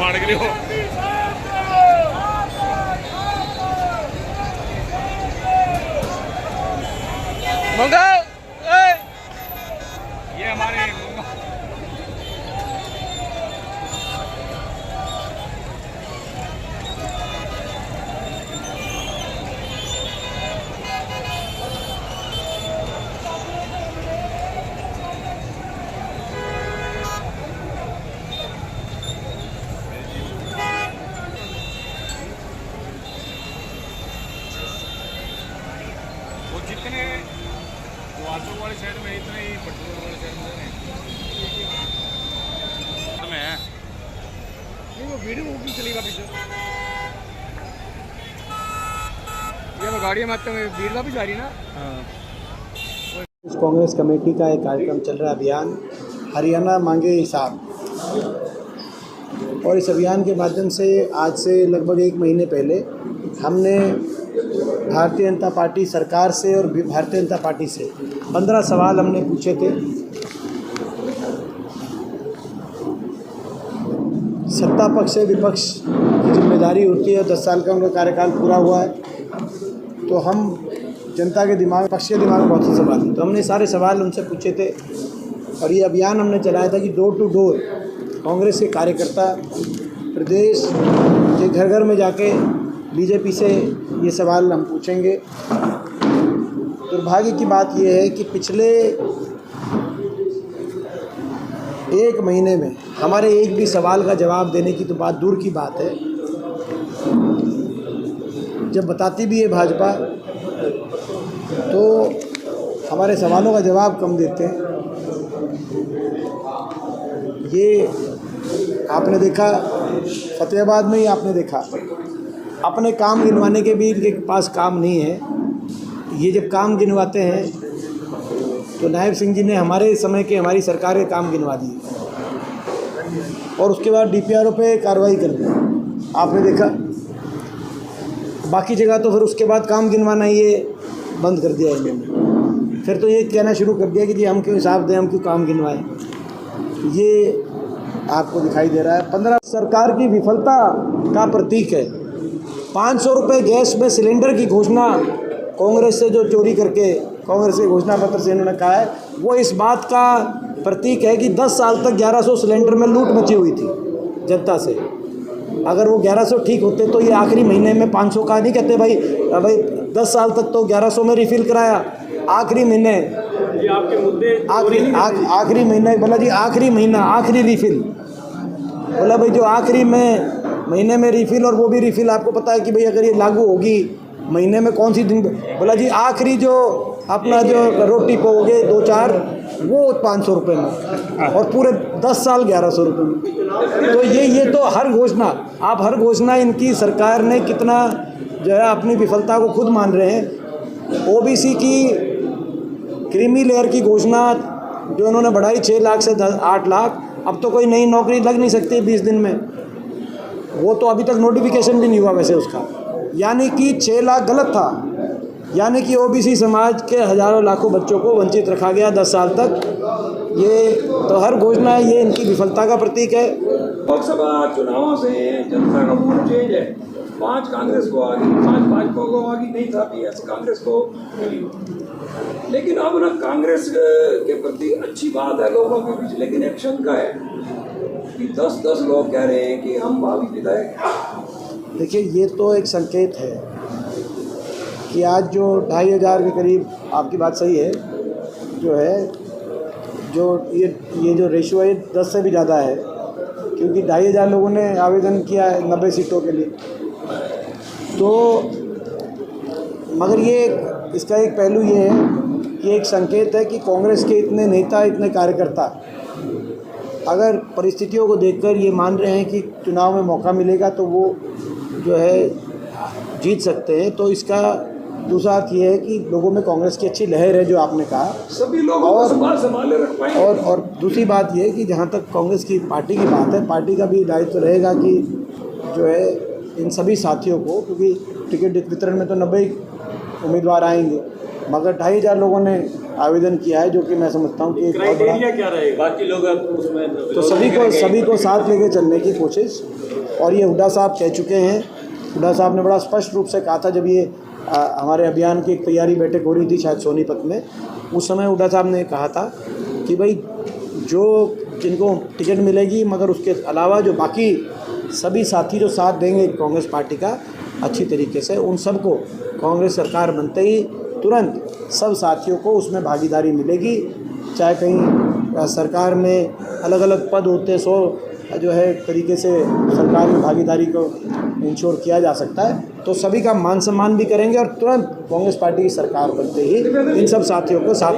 अड़क रहे हो। मंगा ये हमारे वो जितने वासो वाले साइड में इतने ही पटना वाले साइड में है। नहीं वो वीडियो वो भी चलेगा पीछे। ये वो गाड़ी में आते हुए भीड़ वापस आ रही है ना। कांग्रेस कमेटी का एक कार्यक्रम चल रहा है, अभियान हरियाणा मांगे हिसाब। और इस अभियान के माध्यम से आज से लगभग 1 महीने पहले हमने भारतीय जनता पार्टी सरकार से और भारतीय जनता पार्टी से 15 सवाल हमने पूछे थे। सत्ता पक्ष से विपक्ष की जिम्मेदारी होती है, 10 साल का उनका कार्यकाल पूरा हुआ है, तो हम जनता के दिमाग, पक्ष के दिमाग में बहुत से सवाल थे, तो हमने सारे सवाल उनसे पूछे थे। और ये अभियान हमने चलाया था कि डोर टू डोर कांग्रेस के कार्यकर्ता प्रदेश के घर घर में जाके बीजेपी से ये सवाल हम पूछेंगे। दुर्भाग्य की बात यह है कि पिछले 1 महीने में हमारे एक भी सवाल का जवाब देने की तो बात दूर की बात है, जब बताती भी है भाजपा तो हमारे सवालों का जवाब कम देते हैं। ये आपने देखा, फतेहाबाद में ही आपने देखा, अपने काम गिनवाने के भी इनके पास काम नहीं है। ये जब काम गिनवाते हैं तो नायब सिंह जी ने हमारे समय के, हमारी सरकार के काम गिनवा दिए और उसके बाद डीपीआरओ पे कार्रवाई कर दी, आपने देखा। बाकी जगह तो फिर उसके बाद काम गिनवाना ये बंद कर दिया इन्होंने। फिर तो ये कहना शुरू कर दिया कि जी हम क्यों हिसाब दें, हम क्यों काम गिनवाएं। ये आपको दिखाई दे रहा है 15 सरकार की विफलता का प्रतीक है। 500 रुपये गैस में सिलेंडर की घोषणा कांग्रेस से जो चोरी करके कांग्रेस के घोषणा पत्र से इन्होंने कहा है, वो इस बात का प्रतीक है कि 10 साल तक 1100 सिलेंडर में लूट मची हुई थी जनता से। अगर वो 1100 ठीक होते तो ये आखिरी महीने में 500 का नहीं कहते भाई 10 साल तक तो 1100 में रिफ़िल कराया, आखिरी महीने आपके मुद्दे आखिरी महीने बोला जी, आखिरी महीना आखिरी रिफ़िल बोला भाई, जो आखिरी महीने में रिफ़िल, और वो भी रिफ़िल आपको पता है कि भाई अगर ये लागू होगी महीने में कौन सी दिन, बोला जी आखिरी जो अपना जो रोटी पाओगे 2-4 वो 500 रुपये में, और पूरे 10 साल 1100 रुपये में। तो ये तो हर घोषणा, आप हर घोषणा इनकी सरकार ने कितना जो है अपनी विफलता को खुद मान रहे हैं। ओबीसी की क्रीमी लेयर की घोषणा जो उन्होंने बढ़ाई 6 लाख से 8 लाख, अब तो कोई नई नौकरी लग नहीं सकती 20 दिन में, वो तो अभी तक नोटिफिकेशन भी नहीं हुआ वैसे उसका, यानी कि 6 लाख गलत था, यानी कि ओबीसी समाज के हज़ारों लाखों बच्चों को वंचित रखा गया 10 साल तक। ये तो हर घोषणा है, ये इनकी विफलता का प्रतीक है। लोकसभा चुनावों से जनता का मूड चेंज है, 5 कांग्रेस को आ गई, 5 भाजपा को आ गई, नहीं था ऐसे कांग्रेस को मिली। लेकिन अब ना कांग्रेस के प्रति अच्छी बात है लोगों के बीच, लेकिन एक्शन का है कि 10-10 लोग कह रहे हैं कि हम भावी विधायक। देखिए, ये तो एक संकेत है कि आज जो 2500 के करीब, आपकी बात सही है, जो है जो ये जो रेशियो है 10 से भी ज़्यादा है, क्योंकि 2500 लोगों ने आवेदन किया है 90 सीटों के लिए। तो मगर ये इसका एक पहलू ये है कि एक संकेत है कि कांग्रेस के इतने नेता, इतने कार्यकर्ता अगर परिस्थितियों को देखकर ये मान रहे हैं कि चुनाव में मौका मिलेगा तो वो जो है जीत सकते हैं। तो इसका दूसरा अर्थ ये है कि लोगों में कांग्रेस की अच्छी लहर है, जो आपने कहा, सभी लोगों को संभाले रख पाएंगे। और दूसरी बात ये है कि जहाँ तक कांग्रेस की पार्टी की बात है, पार्टी का भी दायित्व रहेगा कि जो है इन सभी साथियों को, क्योंकि टिकट वितरण में तो 90 उम्मीदवार आएंगे, मगर 2500 लोगों ने आवेदन किया है, जो कि मैं समझता हूँ कि एक बहुत बड़ा, क्या रहेगा? बाकी लोग अब उसमें तो सभी को साथ लेके चलने की कोशिश। और ये हुड्डा साहब कह चुके हैं, हुड्डा साहब ने बड़ा स्पष्ट रूप से कहा था जब ये हमारे अभियान की एक तैयारी बैठक हो रही थी शायद सोनीपत में, उस समय हुड्डा साहब ने कहा था कि भाई जो जिनको टिकट मिलेगी, मगर उसके अलावा जो बाकी सभी साथी जो साथ देंगे कांग्रेस पार्टी का अच्छी तरीके से, उन सबको कांग्रेस सरकार बनते ही तुरंत सब साथियों को उसमें भागीदारी मिलेगी। चाहे कहीं सरकार में अलग अलग पद होते, 100 जो है तरीके से सरकार में भागीदारी को इंश्योर किया जा सकता है, तो सभी का मान सम्मान भी करेंगे और तुरंत कांग्रेस पार्टी की सरकार बनते ही इन सब साथियों को साथ